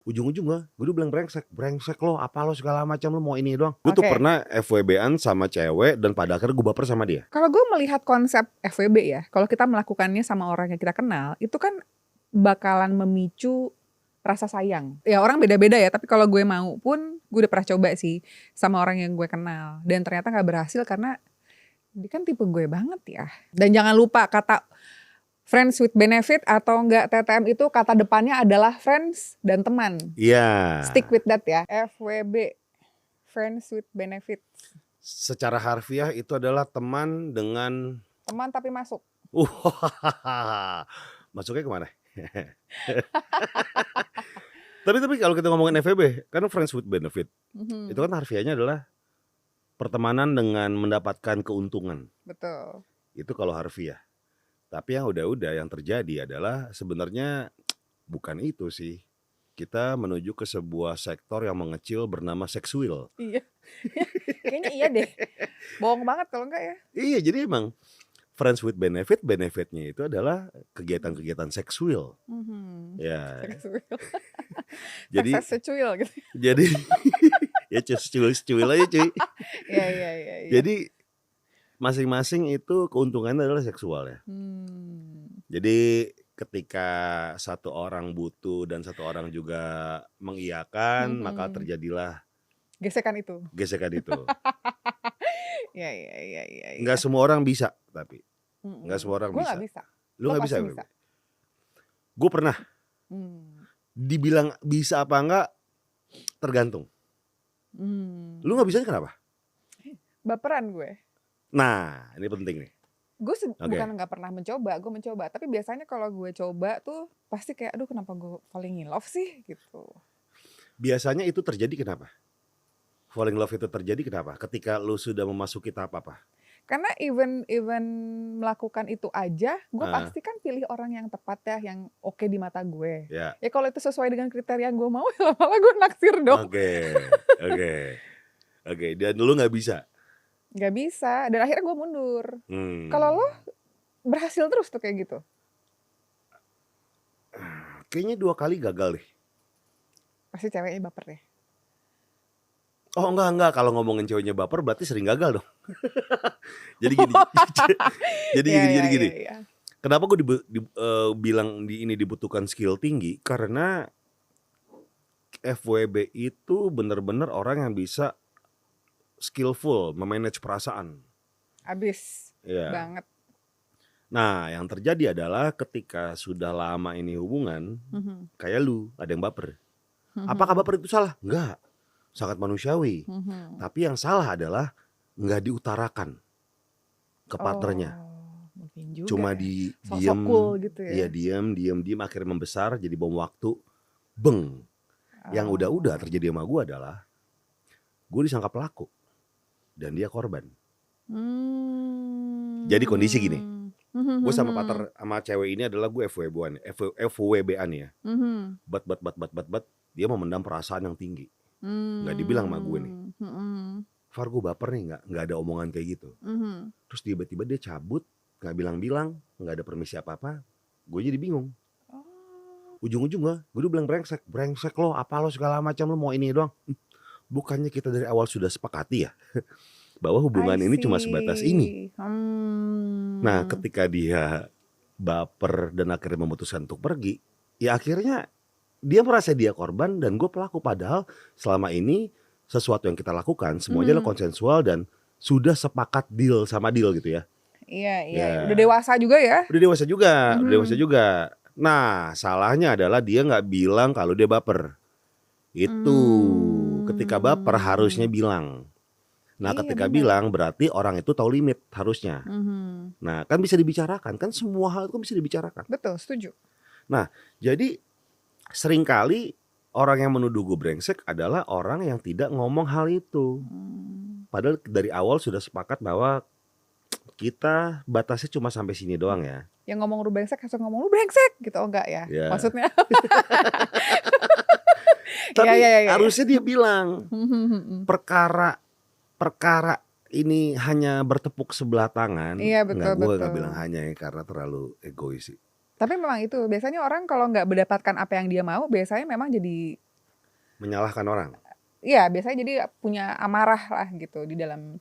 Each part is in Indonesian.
Ujung-ujungnya gue udah bilang brengsek, brengsek lo, apa lo segala macam, lo mau ini doang. Gue tuh Oke. pernah FWB-an sama cewek dan pada akhirnya gue baper sama dia. Kalau gue melihat konsep FWB ya, kalau kita melakukannya sama orang yang kita kenal, itu kan bakalan memicu rasa sayang. Ya orang beda-beda ya, tapi kalau gue mau pun, gue udah pernah coba sih sama orang yang gue kenal. Dan ternyata gak berhasil karena dia kan tipe gue banget ya. Dan jangan lupa kata friends with benefit atau enggak TTM itu kata depannya adalah friends dan teman. Iya. Stick with that ya. FWB, friends with benefit. Secara harfiah itu adalah teman dengan Teman tapi masuk. Masuknya kemana? Tapi kalau kita ngomongin FWB, kan friends with benefit, itu kan harfiahnya adalah pertemanan dengan mendapatkan keuntungan. Betul. Itu kalau harfiah. Tapi yang udah yang terjadi adalah sebenarnya bukan itu sih. Kita menuju ke sebuah sektor yang mengecil bernama seksual. Iya. Kayaknya iya deh. Bohong banget kalau enggak ya. Iya, jadi emang friends with benefit, benefitnya itu adalah kegiatan-kegiatan seksual. Ya. Seksual. Jadi seksual gitu. Jadi ya cuil aja cuy. Iya. Jadi masing-masing itu keuntungannya adalah seksual ya. Jadi ketika satu orang butuh dan satu orang juga mengiyakan, maka terjadilah gesekan itu. Iya. Nggak semua orang bisa, tapi nggak semua orang Gue bisa. nggak bisa. Lu nggak bisa? bisa. Gue pernah. Dibilang bisa apa enggak tergantung. Lu nggak bisa kenapa? Baperan gue. Nah, ini penting nih. Gue bukan nggak pernah mencoba, gue mencoba. Tapi biasanya kalau gue coba tuh pasti kayak, aduh kenapa gue falling in love sih gitu. Biasanya itu terjadi kenapa? Falling in love itu terjadi kenapa? Ketika lu sudah memasuki tahap apa? Karena even melakukan itu aja, gue pasti kan pilih orang yang tepat ya, yang oke di mata gue. Ya kalau itu sesuai dengan kriteria yang gue mau, malah gue naksir dong. Oke. Dan lu nggak bisa? Nggak bisa, dan akhirnya gue mundur. Kalau lo berhasil terus tuh kayak gitu? Kayaknya 2 kali gagal deh. Pasti ceweknya baper deh. Oh enggak, kalau ngomongin ceweknya baper berarti sering gagal dong. Jadi gini. Iya. Kenapa gue bilang ini dibutuhkan skill tinggi? Karena FWB itu benar-benar orang yang bisa skillful memanage perasaan. Abis banget. Nah, yang terjadi adalah ketika sudah lama ini hubungan, kayak lu ada yang baper. Apakah baper itu salah? Enggak, sangat manusiawi. Tapi yang salah adalah nggak diutarakan ke partnernya. Mungkin juga. Cuma diam cool gitu ya. Iya, diam akhirnya membesar jadi bom waktu. Beng. Yang udah terjadi sama gue adalah gue disangka pelaku dan dia korban. Jadi kondisi gini, gue sama cewek ini adalah gue FWB-an ya. But dia memendam perasaan yang tinggi. Nggak dibilang sama gue nih. Far, gue baper nih, nggak ada omongan kayak gitu. Terus tiba-tiba dia cabut, nggak bilang-bilang, nggak ada permisi apa-apa. Gue jadi bingung. Ujung-ujungnya gue udah bilang brengsek lo, apa lo segala macam, lo mau ini doang. Bukannya kita dari awal sudah sepakati ya bahwa hubungan ini cuma sebatas ini. Nah, ketika dia baper dan akhirnya memutuskan untuk pergi, ya akhirnya dia merasa dia korban dan gue pelaku. Padahal selama ini sesuatu yang kita lakukan semuanya adalah konsensual dan sudah sepakat deal gitu ya. Iya. Udah dewasa juga ya. Udah dewasa juga. Nah, salahnya adalah dia nggak bilang kalau dia baper. Itu ketika baper harusnya bilang. Nah, ketika bilang berarti orang itu tahu limit harusnya. Nah, kan bisa dibicarakan, kan semua hal itu bisa dibicarakan. Betul, setuju. Nah, jadi seringkali orang yang menuduh gue brengsek adalah orang yang tidak ngomong hal itu. Padahal dari awal sudah sepakat bahwa kita batasnya cuma sampai sini doang ya. Yang ngomong lu brengsek harus ngomong lu brengsek gitu, enggak ya? Maksudnya. Tapi harusnya dia bilang perkara ini hanya bertepuk sebelah tangan. Iya, betul. Gue nggak bilang hanya ya karena terlalu egois sih. Tapi memang itu biasanya orang kalau nggak mendapatkan apa yang dia mau, biasanya memang jadi Menyalahkan orang. Iya, biasanya jadi punya amarah lah gitu di dalam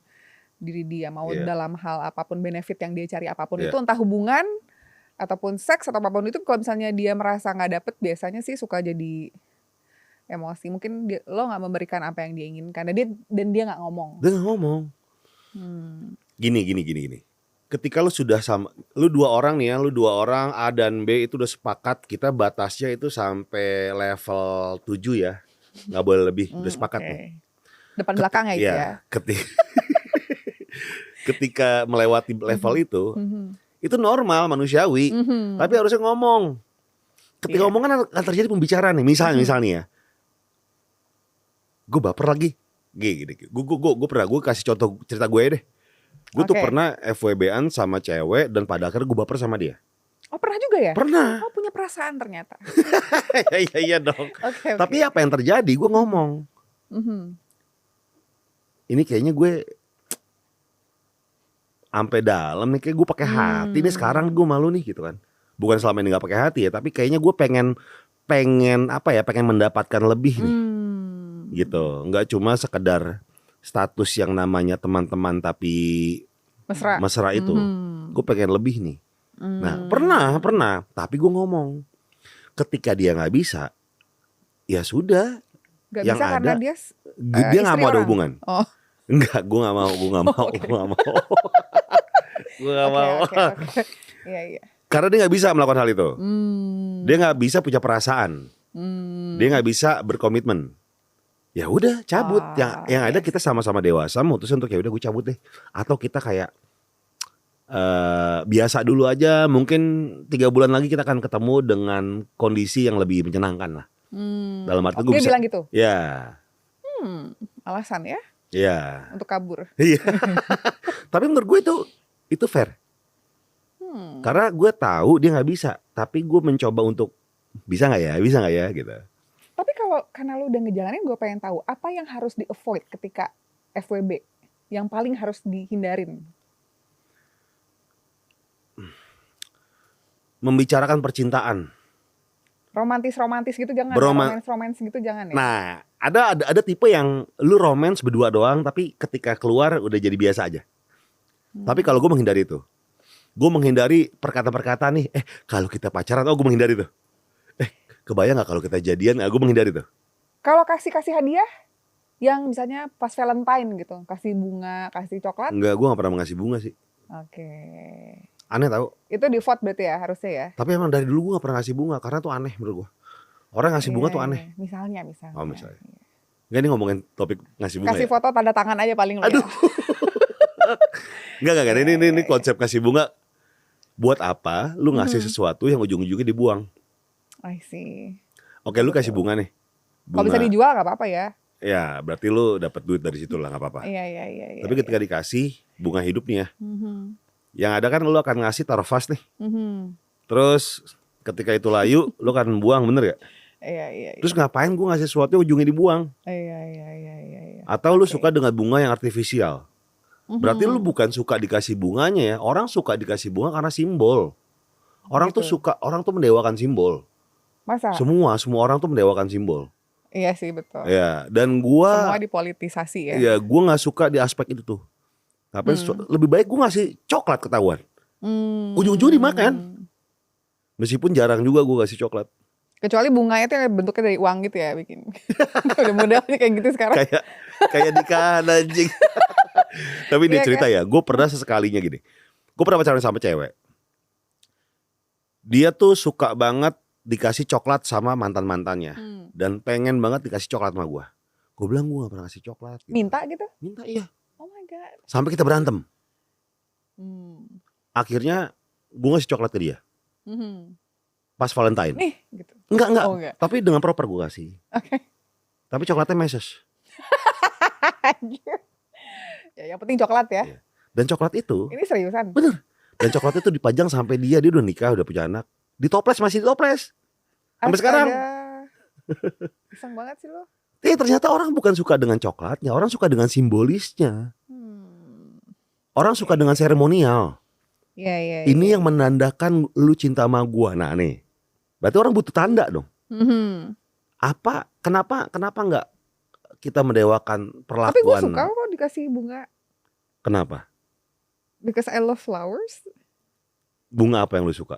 diri dia. Mau Iya. dalam hal apapun, benefit yang dia cari apapun Iya. itu, entah hubungan ataupun seks atau apapun itu, kalau misalnya dia merasa nggak dapet, biasanya sih suka jadi emosi. Mungkin lo nggak memberikan apa yang dia inginkan, dan dia nggak ngomong. Dia nggak ngomong. Gini. Ketika lu sudah sama, lu dua orang nih ya, lu dua orang A dan B itu udah sepakat, kita batasnya itu sampai level 7 ya, nggak boleh lebih, udah sepakat nih. Depan belakang ya itu ya. Ketika melewati level itu normal, manusiawi, tapi harusnya ngomong. Ketika ngomong kan akan terjadi pembicaraan nih, misalnya ya, gue baper lagi, gue pernah, gue kasih contoh cerita gue deh. Gue tuh pernah FWB-an sama cewek dan pada akhirnya gue baper sama dia. Oh pernah juga ya? Pernah. Oh punya perasaan ternyata. Iya dong. Tapi apa yang terjadi? Gue ngomong. Ini kayaknya gue sampai dalam nih, kayak gue pakai hati nih sekarang, gue malu nih gitu kan. Bukan selama ini nggak pakai hati ya, tapi kayaknya gue pengen mendapatkan lebih nih. Gitu. Nggak cuma sekedar status yang namanya teman-teman tapi mesra itu. Gue pengen lebih nih. Nah pernah, tapi gue ngomong. Ketika dia nggak bisa, ya sudah. Gak yang bisa ada, karena dia nggak mau ada hubungan. Oh. Enggak, gue nggak mau. Gue nggak mau. Iya. Karena dia nggak bisa melakukan hal itu. Dia nggak bisa punya perasaan. Dia nggak bisa berkomitmen. Ya udah cabut. Yang ada kita sama-sama dewasa mutusin untuk ya udah gue cabut deh. Atau kita kayak biasa dulu aja. Mungkin 3 bulan lagi kita akan ketemu dengan kondisi yang lebih menyenangkan lah. Dalam arti gue dia bisa. bilang gitu. Ya. Alasan ya? Iya. Untuk kabur. Iya. Tapi menurut gue itu fair. Karena gue tahu dia nggak bisa. Tapi gue mencoba untuk bisa nggak ya gitu. Tapi kalau karena lu udah ngejalanin, gue pengen tahu apa yang harus di avoid ketika FWB, yang paling harus dihindarin. Membicarakan percintaan. Romantis gitu jangan. Romance gitu jangan ya. Nah, ada tipe yang lu romance berdua doang, tapi ketika keluar udah jadi biasa aja. Tapi kalau gue menghindari itu. Gue menghindari perkataan-perkataan nih. Kalau kita pacaran, gue menghindari itu. Kebayang gak kalau kita jadian? Gue menghindari tuh. Kalau kasih hadiah, yang misalnya pas Valentine gitu, kasih bunga, kasih coklat? Enggak, gue gak pernah ngasih bunga sih. Oke. Aneh tau. Itu default berarti ya, harusnya ya. Tapi emang dari dulu gue gak pernah ngasih bunga, karena tuh aneh menurut gue. Orang ngasih bunga tuh aneh. Misalnya. Oh misalnya. Enggak, ini ngomongin topik ngasih bunga. Kasih ya? foto tanda tangan aja paling. Aduh. Enggak. Ini konsep kasih bunga. Buat apa lu ngasih sesuatu yang ujung-ujungnya dibuang? I see. Oke, lu kasih bunga nih. Kalau bisa dijual gak apa-apa ya. Ya, berarti lu dapat duit dari situ lah, gak apa-apa. Iya. Tapi ketika dikasih bunga hidup nih ya, yang ada kan lu akan ngasih taruh vas nih. Terus ketika itu layu, lu akan buang, bener gak? Iya. Terus ngapain gua ngasih sesuatu yang ujungnya dibuang? Iya. Atau lu suka dengan bunga yang artifisial? Berarti lu bukan suka dikasih bunganya ya. Orang suka dikasih bunga karena simbol. Orang tuh suka, orang tuh mendewakan simbol. Masa? Semua orang tuh mendewakan simbol. Iya sih, betul. Ya, dan gua semua dipolitisasi ya. Iya, gua nggak suka di aspek itu tuh. Ngapain lebih baik gua ngasih coklat ketahuan. Ujung-ujungnya dimakan. Meskipun jarang juga gua kasih coklat. Kecuali bunganya itu yang bentuknya dari uang gitu ya bikin. Udah modelnya kayak gitu sekarang. Kayak nikahan anjing. Tapi dia cerita ya, gue pernah sesekalinya gini. Gue pernah pacaran sama cewek. Dia tuh suka banget dikasih coklat sama mantan-mantannya. Dan pengen banget dikasih coklat sama gue. Gue bilang gue gak pernah kasih coklat gitu. Minta gitu? Minta, iya. Oh my god. Sampai kita berantem. Akhirnya gue ngasih coklat ke dia. Pas Valentine. Nih gitu. Enggak. Oh, enggak. Tapi dengan proper gue kasih. Oke. Tapi coklatnya meses. Ya, yang penting coklat ya. Iya. Dan coklat itu. Ini seriusan. Bener. Dan coklat itu dipajang sampai dia udah nikah, udah punya anak. Masih ditoples. Sampai sekarang. Iseng banget sih lo. Ternyata orang bukan suka dengan coklatnya, orang suka dengan simbolisnya. Orang suka dengan seremonial. Iya. Ini yang menandakan lu cinta sama gua. Nah nih, berarti orang butuh tanda dong. Kenapa nggak kita mendewakan Tapi gue perlakuan? suka kok dikasih bunga. Kenapa? Because I love flowers. Bunga apa yang lu suka?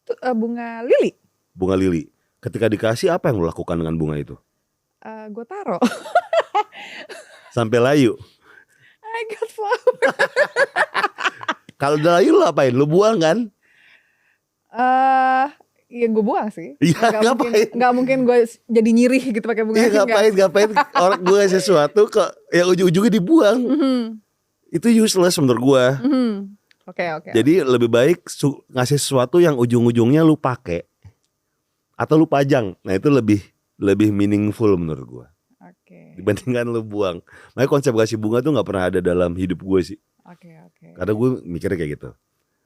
Tuh, bunga lili. Bunga lili. Ketika dikasih, apa yang lu lakukan dengan bunga itu? Gue taro. Sampai layu. I got flower. Kalau udah layu lu apain? Lu buang kan? Ya gue buang sih. Iya, ngapain? Gak mungkin gue jadi nyirih gitu pakai bunga. Iya, ngapain orang gue sesuatu kok yang ujung-ujungnya dibuang. Itu useless menurut gue. Oke. Jadi lebih baik ngasih sesuatu yang ujung-ujungnya lu pakai atau lu pajang. Nah itu lebih meaningful menurut gue. Oke. Dibandingkan lu buang. Makanya konsep kasih bunga tuh nggak pernah ada dalam hidup gue sih. Oke. Karena gue mikirnya kayak gitu.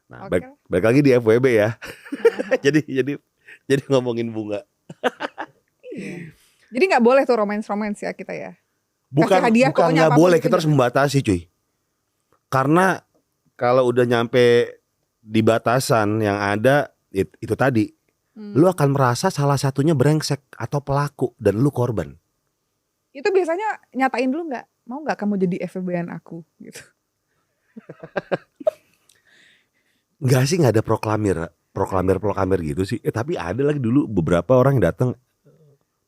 Nah, Oke. balik lagi di FWB ya. jadi ngomongin bunga. Iya. Jadi nggak boleh tuh romance ya kita ya. Bukan hadiah, pokoknya nggak apapun boleh, itu kita harus jangan. membatasi cuy. Karena kalau udah nyampe di batasan yang ada itu tadi, lu akan merasa salah satunya brengsek atau pelaku dan lu korban. Itu biasanya nyatain dulu nggak, mau nggak kamu jadi FWB-an aku gitu. Enggak sih, nggak ada proklamir gitu sih. Tapi ada lagi dulu beberapa orang yang datang,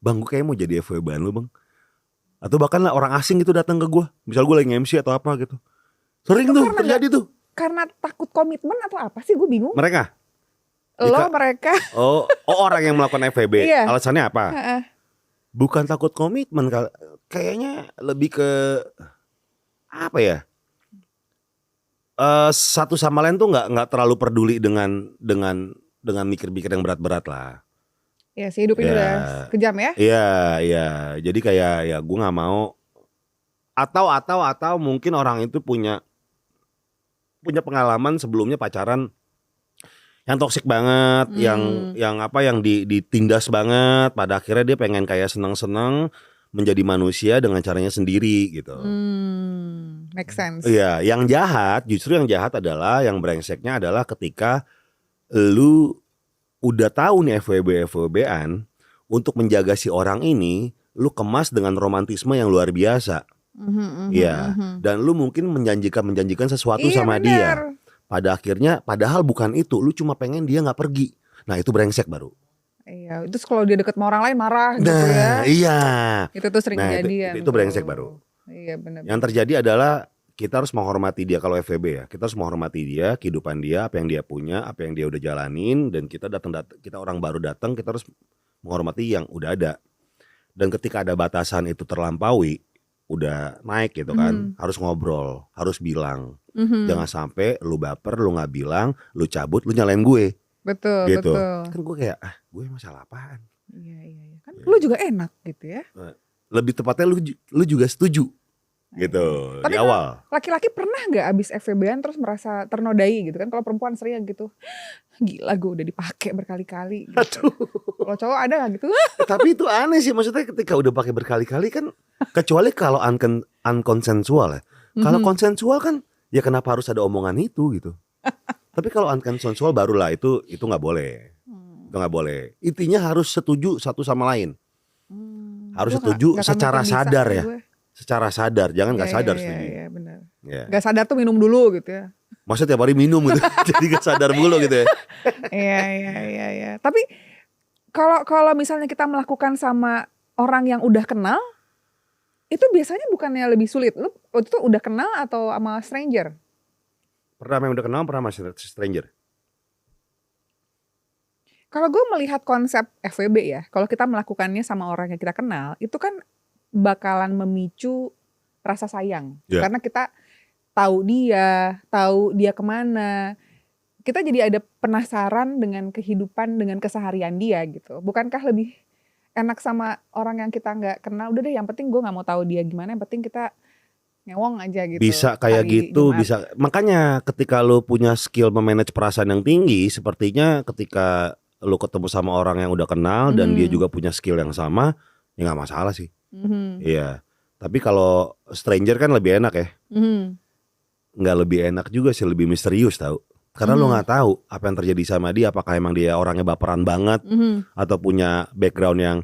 bang gue kayak mau jadi FWB-an lu bang. Atau bahkan lah orang asing itu datang ke gue, misal gue lagi MC atau apa gitu. Sering Itu tuh karena terjadi tuh. Karena takut komitmen atau apa sih, gue bingung. Mereka? Mereka. Oh orang yang melakukan FWB. Iya. Alasannya apa? Bukan takut komitmen, kayaknya lebih ke apa ya? Satu sama lain tuh nggak terlalu peduli dengan mikir-mikir yang berat-berat lah. Ya sih, hidup ini Ya. udah kejam ya. Iya. Jadi kayak ya gue nggak mau. Atau mungkin orang itu punya pengalaman sebelumnya pacaran yang toksik banget, yang ditindas banget, pada akhirnya dia pengen kayak senang-senang menjadi manusia dengan caranya sendiri gitu. Make sense. Iya, yang jahat adalah, yang brengseknya adalah ketika lu udah tahu nih FWB-an, untuk menjaga si orang ini, lu kemas dengan romantisme yang luar biasa. Iya, dan lu mungkin menjanjikan sesuatu sama bener. dia. Pada akhirnya, padahal bukan itu, lu cuma pengen dia nggak pergi. Nah itu brengsek baru. Iya, itu kalau dia deket sama orang lain marah gitu ya. Nah iya. Itu tuh sering Nah, jadi ya. itu brengsek baru. Iya benar. Yang terjadi adalah kita harus menghormati dia. Kalau FWB ya, kita harus menghormati dia, kehidupan dia, apa yang dia punya, apa yang dia udah jalanin, dan kita kita orang baru datang, kita harus menghormati yang udah ada. Dan ketika ada batasan itu terlampaui, udah naik gitu kan, harus ngobrol, harus bilang. Jangan sampai lu baper, lu nggak bilang, lu cabut, lu nyalain gue. Betul, Gitu. betul. Kan gue kayak gue masalah apaan? Iya. Kan lu juga enak gitu ya. Lebih tepatnya lu juga setuju gitu. Tapi di awal. Laki-laki pernah nggak abis FWB-an terus merasa ternodai gitu kan? Kalau perempuan sering gitu, gila gue udah dipakai berkali-kali gitu. Kalau cowok ada nggak gitu? Tapi itu aneh sih, maksudnya ketika udah pakai berkali-kali kan, kecuali kalau unconsensual ya. Kalau konsensual kan ya kenapa harus ada omongan itu gitu. Tapi kalau unconsensual barulah itu nggak boleh. Itu nggak boleh. Intinya harus setuju satu sama lain. Harus Gua setuju nggak akan secara mungkin bisa sadar sih ya. gue. Secara sadar, jangan nggak sadar setuju. Iya benar. Ya. Gak sadar tuh minum dulu gitu ya. Masa tiap hari minum gitu, jadi gak sadar mulu gitu ya. Iya. Tapi kalau misalnya kita melakukan sama orang yang udah kenal, itu biasanya bukannya lebih sulit. Lu waktu itu udah kenal atau sama stranger? Pernah yang udah kenal, pernah masih stranger. Kalau gue melihat konsep FWB ya, kalau kita melakukannya sama orang yang kita kenal, itu kan bakalan memicu rasa sayang. Yeah. Karena kita tahu dia kemana. Kita jadi ada penasaran dengan kehidupan, dengan keseharian dia gitu. Bukankah lebih enak sama orang yang kita nggak kenal? Udah deh, yang penting gue nggak mau tahu dia gimana. Yang penting kita ngewong aja gitu. Bisa kayak hari gitu, Jumat. bisa. Makanya ketika lu punya skill memanage perasaan yang tinggi, sepertinya ketika lu ketemu sama orang yang udah kenal dan dia juga punya skill yang sama, ya nggak masalah sih. Iya. Tapi kalau stranger kan lebih enak ya. Nggak lebih enak juga sih, lebih misterius tahu. Karena lu nggak tahu apa yang terjadi sama dia, apakah emang dia orangnya baperan banget atau punya background yang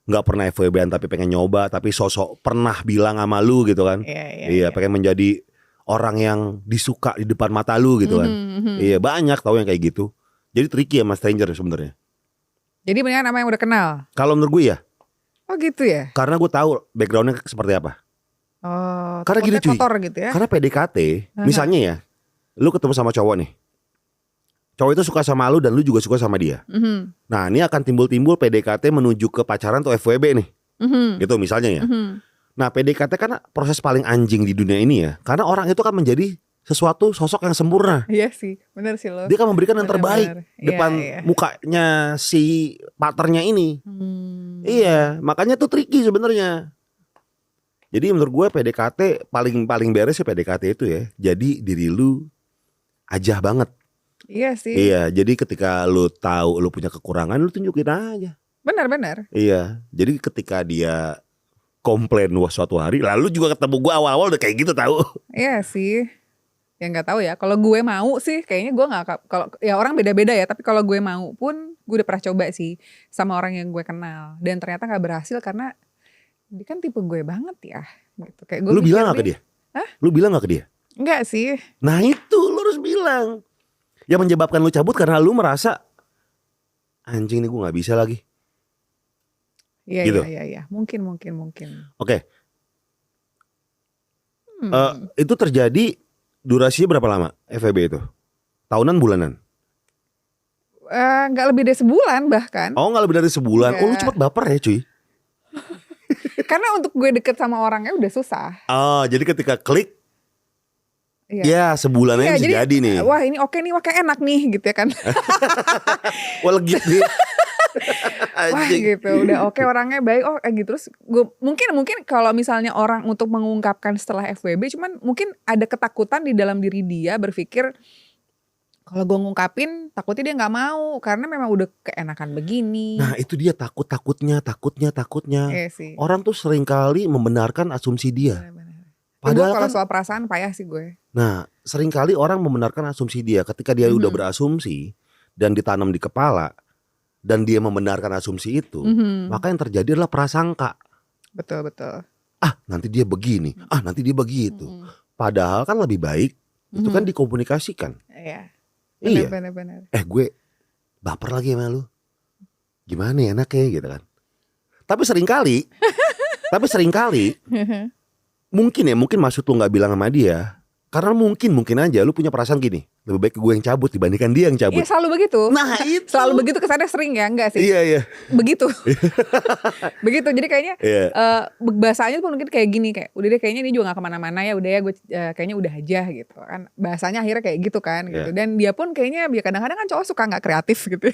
nggak pernah FWB-an tapi pengen nyoba, tapi sosok pernah bilang sama lu gitu kan. Iya, pengen menjadi orang yang disuka di depan mata lu gitu kan. Iya, banyak tahu yang kayak gitu. Jadi tricky sama stranger sebenarnya. Jadi mendingan sama yang udah kenal. Kalau menurut gue ya. Oh gitu ya. Karena gue tahu backgroundnya seperti apa. Oh, karena gini cuy. kotor gitu ya. Karena PDKT, misalnya ya, lu ketemu sama cowok nih. Cowok itu suka sama lu dan lu juga suka sama dia. Nah, ini akan timbul-timbul PDKT menuju ke pacaran atau FWB nih. Gitu misalnya ya. Nah, PDKT kan proses paling anjing di dunia ini ya. Karena orang itu kan menjadi sesuatu sosok yang sempurna. Iya sih, benar sih lo. Dia kan memberikan yang terbaik depan mukanya si partnernya ini. Iya, makanya tuh tricky sebenarnya. Jadi menurut gue PDKT paling beres sih PDKT itu ya. Jadi diri lu aja banget. Iya sih. Iya, jadi ketika lu tahu lu punya kekurangan, lu tunjukin aja. Benar. Iya, jadi ketika dia komplain suatu hari, lalu juga ketemu gue awal-awal udah kayak gitu tahu. Iya sih. Ya nggak tahu ya. Kalau gue mau sih, kayaknya gue nggak. Kalau ya orang beda-beda ya. Tapi kalau gue mau pun, gue udah pernah coba sih sama orang yang gue kenal. Dan ternyata nggak berhasil karena dia kan tipe gue banget ya. Gitu. Kayak gue. Lu bilang nggak ke dia? Hah? Lu bilang nggak ke dia? Enggak sih. Nah itu lu harus bilang. Yang menyebabkan lu cabut karena lu merasa anjing nih gue nggak bisa lagi. Iya, gitu. Iya. Mungkin. Oke. Itu terjadi durasinya berapa lama FWB itu? Tahunan, bulanan? Nggak lebih dari sebulan bahkan. Oh, nggak lebih dari sebulan. Nggak. Oh, lu cepet baper ya cuy. Karena untuk gue deket sama orangnya udah susah. Oh, jadi ketika klik, Iya. ya sebulannya bisa jadi nih. Wah ini oke nih, wah kayak enak nih gitu ya kan. Wah legit nih. Wah gitu, udah oke orangnya baik, gitu. Terus gue mungkin kalau misalnya orang untuk mengungkapkan setelah FWB, cuman mungkin ada ketakutan di dalam diri dia berpikir kalau gue ngungkapin takutnya dia nggak mau karena memang udah keenakan begini. Nah itu dia takutnya. Iya sih. Orang tuh seringkali membenarkan asumsi dia. Benar. Padahal kalau kan, soal perasaan payah sih gue. Nah seringkali orang membenarkan asumsi dia. Ketika dia udah berasumsi dan ditanam di kepala dan dia membenarkan asumsi itu, maka yang terjadi adalah prasangka. Betul. Nanti dia begini, nanti dia begitu. Padahal kan lebih baik itu kan dikomunikasikan. Iya. Iya. Benar. Gue baper lagi sama lu. Gimana ya enaknya gitu kan. Tapi seringkali mungkin maksud lu gak bilang sama dia karena mungkin aja lu punya perasaan gini, lebih baik gue yang cabut dibandingkan dia yang cabut. Iya selalu begitu. Nah itu selalu begitu, kesannya sering ya, enggak sih? Iya Begitu. Begitu, jadi kayaknya bahasanya pun mungkin kayak gini, kayak udah deh kayaknya dia juga gak kemana-mana ya, udah ya gue kayaknya udah aja gitu kan. Bahasanya akhirnya kayak gitu kan gitu. Dan dia pun kayaknya kadang-kadang kan cowok suka gak kreatif gitu.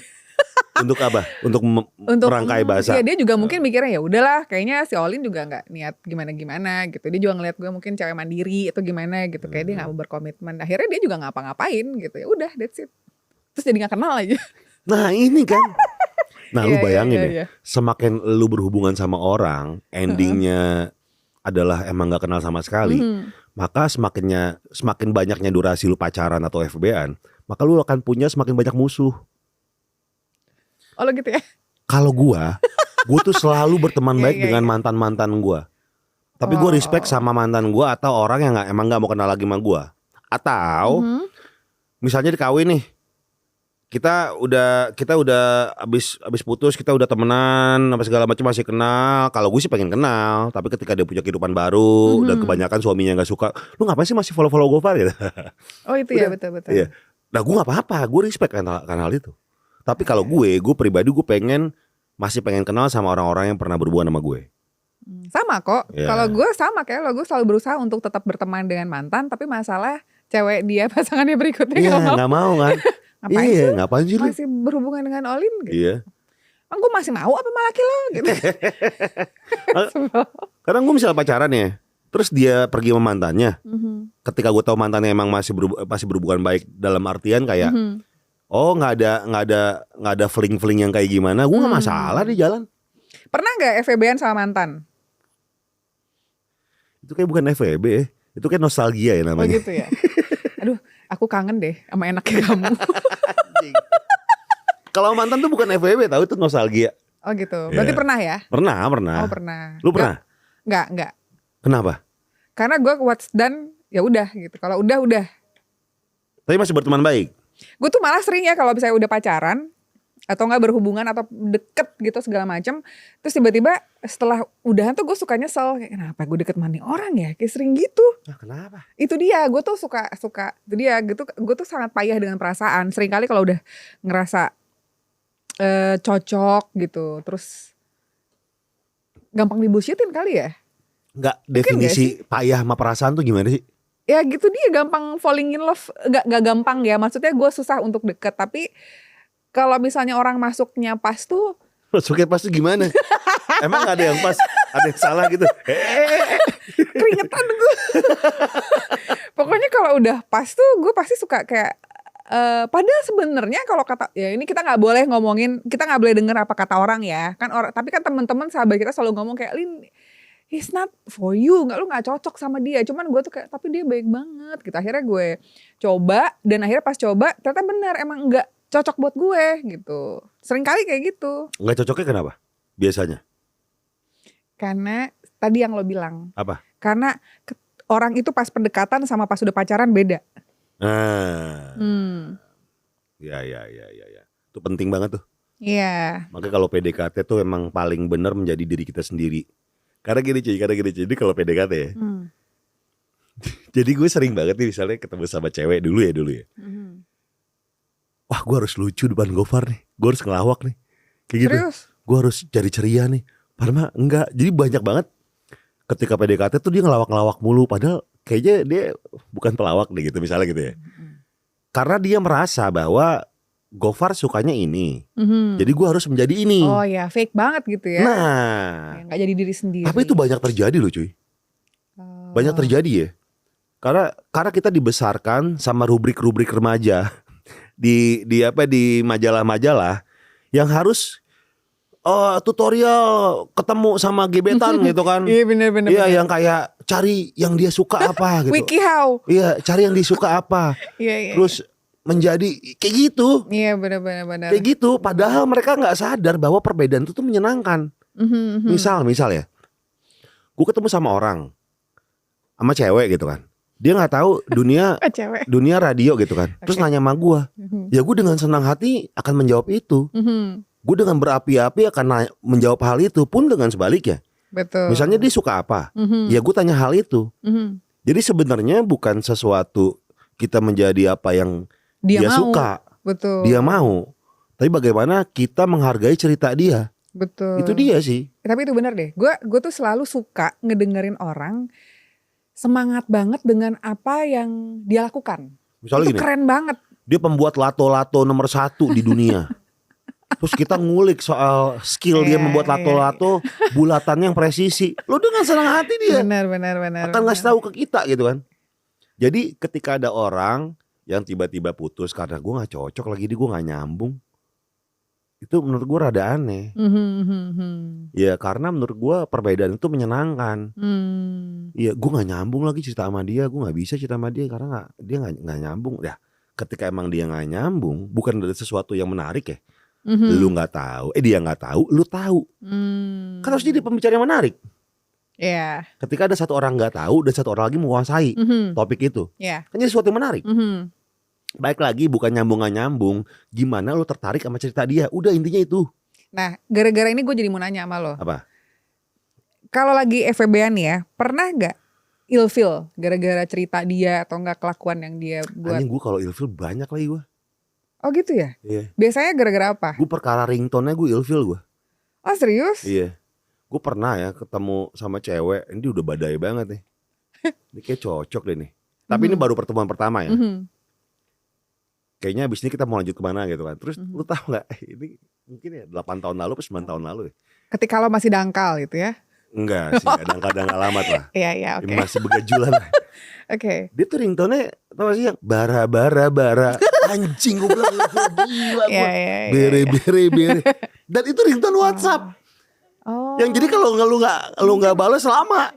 Untuk apa? Untuk merangkai bahasa. Iya, dia juga mungkin mikirnya ya udahlah, kayaknya si Olin juga nggak niat gimana gitu. Dia juga ngeliat gue mungkin cewek mandiri atau gimana gitu. Kayak dia nggak mau berkomitmen. Akhirnya dia juga ngapa-ngapain gitu. Ya udah, that's it. Terus jadi nggak kenal aja. Nah ini kan. Nah lu bayangin iya. Semakin lu berhubungan sama orang, endingnya adalah emang nggak kenal sama sekali. Maka semakin banyaknya durasi lu pacaran atau FB-an, maka lu akan punya semakin banyak musuh. Oh lo gitu ya? Kalau gue tuh selalu berteman baik dengan mantan-mantan gue. Tapi gue respect sama mantan gue atau orang yang emang gak mau kenal lagi sama gue. Atau misalnya dikawin nih, kita udah abis putus, kita udah temenan apa segala macam, masih kenal. Kalau gue sih pengen kenal, tapi ketika dia punya kehidupan baru dan kebanyakan suaminya gak suka, lu ngapain sih masih follow Gofar gitu. Oh itu ya, betul. Iya. Nah gue gak apa-apa, gue respect kan hal itu. Tapi kalau gue pribadi gue masih pengen kenal sama orang-orang yang pernah berhubungan sama gue. Sama kok. Yeah. Kalau gue sama kayak lo, gue selalu berusaha untuk tetap berteman dengan mantan, tapi masalah cewek dia pasangannya berikutnya nggak mau kan? Ngapain sih lu? Masih berhubungan dengan Olin gitu. Iya. Gue masih mau apa sama laki lo gitu. Kadang gue misalnya pacaran ya, terus dia pergi sama mantannya. Ketika gue tahu mantannya emang masih berhubungan baik dalam artian kayak nggak ada fling yang kayak gimana, gue nggak masalah di jalan. Pernah nggak FWB-an sama mantan? Itu kayak bukan FWB ya, itu kayak nostalgia ya namanya. Oh gitu ya. Aduh, aku kangen deh sama enaknya kamu. Kalau mantan tuh bukan FWB, tahu itu nostalgia. Oh gitu. Berarti Iya. pernah ya? Pernah. Oh pernah. Lu pernah? Enggak. Kenapa? Karena gue what's done ya udah gitu. Kalau udah. Tapi masih berteman baik. Gue tuh malah sering ya kalau misalnya udah pacaran atau nggak berhubungan atau deket gitu segala macam, terus tiba-tiba setelah udahan tuh gue suka nyesel, kayak kenapa gue deket sama nih orang ya, kayak sering gitu. Nah, kenapa? Itu dia, gue tuh suka itu dia gitu. Gue tuh sangat payah dengan perasaan. Sering kali kalau udah ngerasa cocok gitu, terus gampang dibullshitin kali ya. Enggak, Mungkin definisi payah sama perasaan tuh gimana sih? Ya gitu, dia gampang falling in love. Gak gampang ya, maksudnya gue susah untuk deket. Tapi kalau misalnya orang masuknya pas tuh, Masuknya pas tuh gimana? Emang gak ada yang pas? Ada yang salah gitu? keringetan gue. Pokoknya kalau udah pas tuh gue pasti suka kayak padahal sebenarnya kalau kata ya ini kita nggak boleh ngomongin, kita nggak boleh denger apa kata orang ya kan, tapi kan teman-teman sahabat kita selalu ngomong kayak, Lin, he's not for you, lu nggak cocok sama dia. Cuman gue tuh kayak, tapi dia baik banget gitu. Akhirnya gue coba, dan akhirnya pas coba ternyata benar emang nggak cocok buat gue gitu. Sering kali kayak gitu. Nggak cocoknya kenapa? Biasanya? Karena tadi yang lo bilang. Apa? Karena orang itu pas pendekatan sama pas udah pacaran beda. Ya. Itu penting banget tuh. Iya. Makanya kalau PDKT tuh emang paling benar menjadi diri kita sendiri. Karena gini cuy. Jadi kalau PDKT ya. Jadi gue sering banget nih misalnya ketemu sama cewek dulu ya. Wah, gue harus lucu depan Gofar nih. Gue harus ngelawak nih. Kayak gitu. Serius? Gue harus cari ceria nih. Padahal enggak. Jadi banyak banget ketika PDKT tuh dia ngelawak-ngelawak mulu. Padahal kayaknya dia bukan pelawak deh gitu misalnya gitu ya. Karena dia merasa bahwa Gofar sukanya ini. Jadi gue harus menjadi ini. Oh ya, fake banget gitu ya. Nah. Gak jadi diri sendiri. Tapi itu banyak terjadi loh cuy. Banyak terjadi ya. Karena kita dibesarkan sama rubrik-rubrik remaja. Di majalah-majalah yang harus tutorial ketemu sama gebetan gitu kan. Iya benar-benar. Iya, yang kayak cari yang dia suka apa gitu. WikiHow. Iya, cari yang dia suka apa. Iya. Terus menjadi kayak gitu. Iya benar-benar. Kayak gitu, padahal mereka nggak sadar bahwa perbedaan itu tuh menyenangkan. Misal ya, gue ketemu sama orang, sama cewek gitu kan. Dia nggak tahu dunia radio gitu kan. Terus nanya sama gue, ya gue dengan senang hati akan menjawab itu. Gue dengan berapi-api akan menjawab hal itu, pun dengan sebaliknya. Betul. Misalnya dia suka apa, ya gue tanya hal itu. Jadi sebenarnya bukan sesuatu kita menjadi apa yang dia suka, betul. Dia mau. Tapi bagaimana kita menghargai cerita dia. Betul. Itu dia sih. Tapi itu benar deh. Gue tuh selalu suka ngedengerin orang semangat banget dengan apa yang dia lakukan. Misalnya itu gini, keren banget. Dia pembuat lato-lato nomor 1 di dunia. Terus kita ngulik soal skill dia membuat lato-lato bulatannya yang presisi. Lo dengan senang hati dia Benar. akan ngasih tahu ke kita gitu kan. Jadi ketika ada orang yang tiba-tiba putus karena gue gak cocok lagi, gue gak nyambung, itu menurut gue rada aneh. Ya karena menurut gue perbedaan itu menyenangkan. Ya gue gak nyambung lagi cerita sama dia, gue gak bisa cerita sama dia karena dia gak nyambung. Ya ketika emang dia gak nyambung, bukan dari sesuatu yang menarik ya. Lu gak tahu, dia gak tahu, lu tahu. Kan harus jadi pembicara yang menarik. Iya. Ketika ada satu orang gak tahu dan satu orang lagi menguasai topik itu, kan jadi sesuatu yang menarik. Baik lagi, bukan nyambung gak nyambung, gimana lu tertarik sama cerita dia. Udah, intinya itu. Nah, gara-gara ini gue jadi mau nanya sama lo. Apa? Kalau lagi FWB-an ya, pernah gak ilfil gara-gara cerita dia atau enggak kelakuan yang dia buat? Anjing, gue kalau ilfil banyak lagi gue. Oh gitu ya? Iya. Biasanya gara-gara apa? Gue perkara ringtone-nya gue ilfil gue. Oh serius? Iya. Gue pernah ya ketemu sama cewek, ini udah badai banget nih. Ini kayak cocok deh nih. Tapi ini baru pertemuan pertama ya. Kayaknya abis ini kita mau lanjut kemana gitu kan. Terus lu tahu gak, ini mungkin ya 8 tahun lalu atau 9 tahun lalu ya. Ketika lo masih dangkal gitu ya? Enggak sih, kadang-kadang alamat lah. Iya, oke. Masih begajulan lah. Oke. Dia tuh ringtone-nya tau gak sih yang bara. Anjing, gue bilang gila gue. Iya. Bere. Dan itu ringtone WhatsApp. Oh. Yang jadi kalau lu nggak balas lama.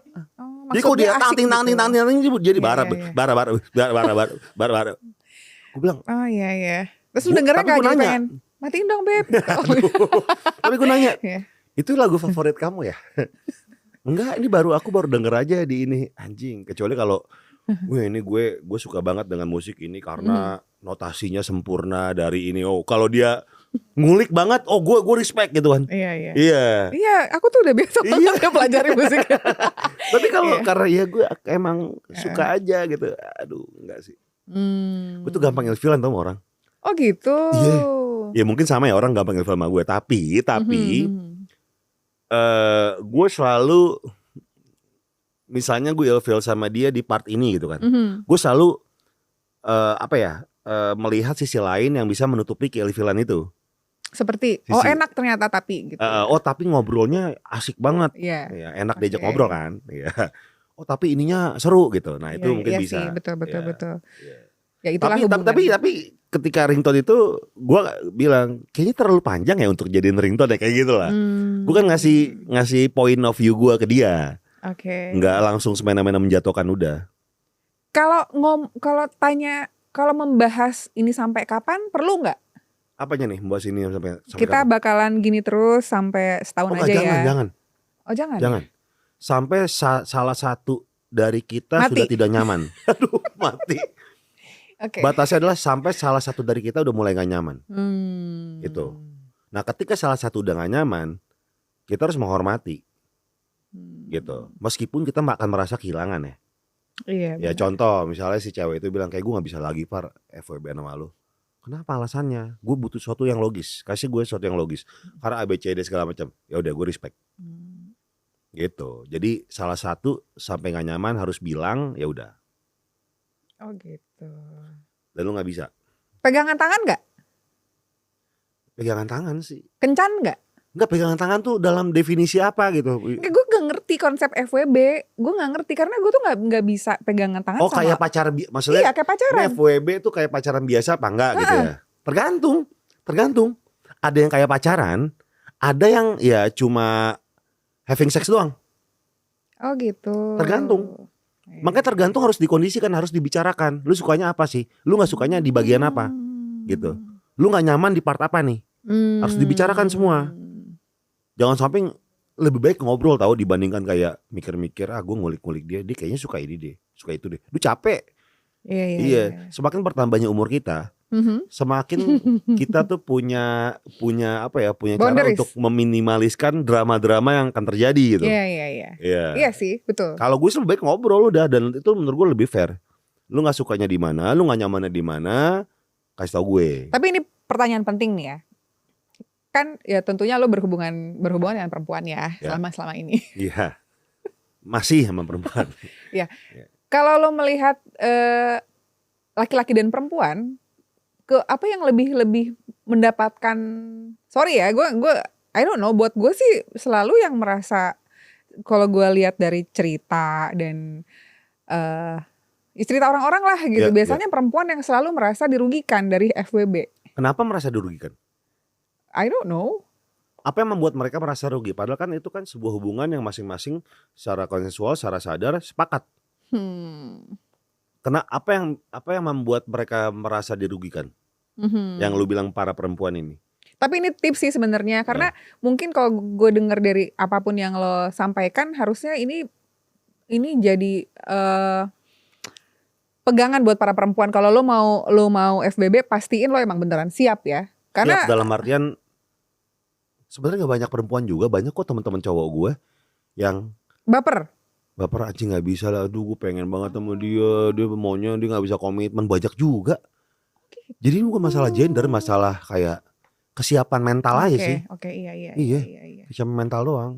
Jadi kalau dia tang jadi bara. Gue bilang. Oh iya. Terus lu dengernya tapi gak gue jadi nanya, pengen? matiin dong Beb. Aduh. Tapi gue nanya, Iya. itu lagu favorit kamu ya? Enggak, ini aku baru denger aja di ini. Anjing, kecuali kalau ini gue suka banget dengan musik ini karena notasinya sempurna dari ini. Oh, kalau dia ngulik banget, oh gue respect gitu kan. Iya. Iya. Iya, aku tuh udah biasa banget ya pelajari musik. Tapi kalau Iya. karena ya gue emang suka aja gitu. Aduh, enggak sih. Gue tuh gampang ilfilan tau sama orang. Oh gitu. Iya. Ya mungkin sama ya, orang gampang ilfil sama gue. Tapi gue selalu, misalnya gue ilfil sama dia di part ini gitu kan, gue selalu melihat sisi lain yang bisa menutupi keilfilan itu. Seperti enak ternyata tapi gitu. Tapi ngobrolnya asik banget. Iya. Ya, enak diajak ngobrol kan. Iya. Tapi ininya seru gitu. Nah, itu mungkin iya bisa. Sih, betul. Iya. Ya itulah hubungan. Tapi ketika ringtone itu gue bilang kayaknya terlalu panjang ya untuk jadiin ringtone ya, kayak gitu lah. Gue kan ngasih point of view gue ke dia. Oke. Nggak langsung semena-mena menjatuhkan udah. Kalau membahas ini sampai kapan perlu nggak? Apanya nih membahas ini sampai Kita kapan? bakalan gini terus sampai setahun aja ya. Jangan. Oh jangan. Jangan. Sampai salah satu dari kita Mati. sudah tidak nyaman. Aduh, mati. Oke. Batasnya adalah sampai salah satu dari kita udah mulai gak nyaman. Gitu. Nah, ketika salah satu udah gak nyaman, kita harus menghormati. Gitu. Meskipun kita akan merasa kehilangan ya. Iya. Ya benar. contoh misalnya si cewek itu bilang kayak gue gak bisa lagi Par FWB sama lu. Kenapa alasannya? Gue butuh sesuatu yang logis. Kasih gue sesuatu yang logis. Karena ABCD segala macam. Ya udah gue respect. Gitu. Jadi salah satu sampai gak nyaman harus bilang ya udah. Oh gitu. Dan lu gak bisa. Pegangan tangan nggak? Pegangan tangan sih. Kencan nggak? Enggak, pegangan tangan tuh dalam definisi apa gitu. Gue gak ngerti konsep FWB. Gue gak ngerti karena gue tuh gak bisa pegangan tangan sama. Kayak pacaran, maksudnya iya kayak pacaran. ini FWB tuh kayak pacaran biasa apa enggak gitu ya. Tergantung. Ada yang kayak pacaran, ada yang ya cuma having sex doang. Oh gitu. Tergantung. Makanya tergantung harus dikondisikan, harus dibicarakan. Lu sukanya apa sih? Lu gak sukanya di bagian apa? Gitu. Lu gak nyaman di part apa nih? Harus dibicarakan semua. Jangan sampai lebih baik ngobrol tahu dibandingkan kayak mikir-mikir gue ngulik-ngulik dia kayaknya suka ini deh, suka itu deh. Lu capek. Iya. Semakin bertambahnya umur kita, semakin kita tuh punya cara Boundaries. untuk meminimaliskan drama-drama yang akan terjadi gitu. Iya. Iya sih, betul. Kalau gue sih lebih baik ngobrol udah, dan itu menurut gue lebih fair. Lu nggak sukanya di mana, lu nggak nyamannya di mana, kasih tau gue. Tapi ini pertanyaan penting nih ya. Kan ya tentunya lo berhubungan dengan perempuan ya. selama ini. Iya. Masih sama perempuan. Ya. Kalau lo melihat laki-laki dan perempuan ke apa yang lebih mendapatkan, sorry ya, gue I don't know, buat gue sih selalu yang merasa, kalau gue lihat dari cerita dan cerita orang-orang lah gitu, biasanya perempuan yang selalu merasa dirugikan dari FWB. Kenapa merasa dirugikan? I don't know. Apa yang membuat mereka merasa rugi? Padahal kan itu kan sebuah hubungan yang masing-masing secara konsensual, secara sadar sepakat. Karena apa yang membuat mereka merasa dirugikan? Yang lu bilang para perempuan ini. Tapi ini tips sih sebenarnya, karena mungkin kalau gue dengar dari apapun yang lo sampaikan, harusnya ini jadi pegangan buat para perempuan. Kalau lo mau FBB, pastiin lo emang beneran siap ya. Karena siap dalam artian sebenarnya gak banyak perempuan juga, banyak kok teman-teman cowok gue yang baper anjing nggak bisa lah, aduh gue pengen banget sama dia maunya dia nggak bisa komitmen, banyak juga. Jadi bukan masalah gender, masalah kayak kesiapan mental aja sih. Iya. Kesiapan mental doang.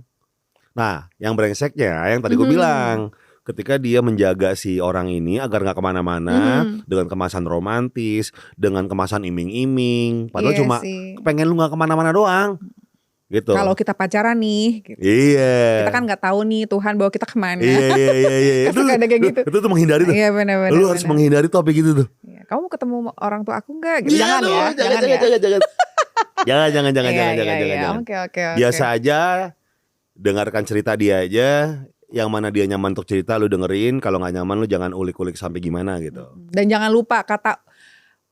Nah, yang brengseknya yang tadi gue bilang, ketika dia menjaga si orang ini agar nggak kemana-mana dengan kemasan romantis, dengan kemasan iming-iming, padahal cuma pengen lu nggak kemana-mana doang. Gitu. Kalau kita pacaran nih, gitu. Iya. Kita kan nggak tahu nih Tuhan bawa kita kemana. Iya. Itu ada kayak gitu. Itu tuh menghindari tuh. Iya benar. Lu harus menghindari topik gitu tuh. Iya. Kamu mau ketemu orang tua aku nggak? Gitu. Jangan. Jangan. Oke. Biasa aja, dengarkan cerita dia aja. Yang mana dia nyaman untuk cerita lu dengerin. Kalau nggak nyaman lu jangan ulik-ulik sampai gimana gitu. Dan jangan lupa kata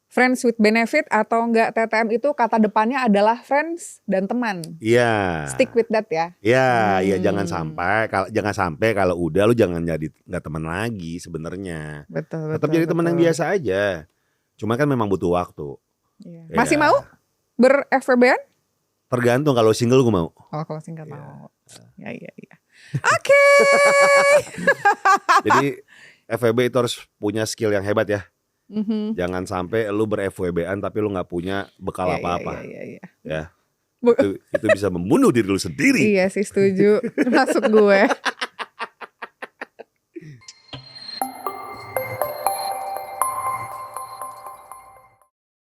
Friends with benefit atau enggak TTM itu kata depannya adalah friends dan teman. Iya. Stick with that ya. Iya, jangan sampai kalau udah lu jangan jadi nggak teman lagi sebenarnya. Betul. Tetap jadi teman yang biasa aja. Cuma kan memang butuh waktu. Iya. Ya. Masih mau ber-FWB-an? Tergantung, kalau single gue mau. Oh, kalau single mau. Ya. Oke. Jadi FWB itu harus punya skill yang hebat ya. Mhm. Jangan sampai lu ber-FWB-an tapi lu nggak punya bekal apa-apa. Iya. Ya. Itu bisa membunuh diri lu sendiri. Iya sih, setuju. Masuk gue.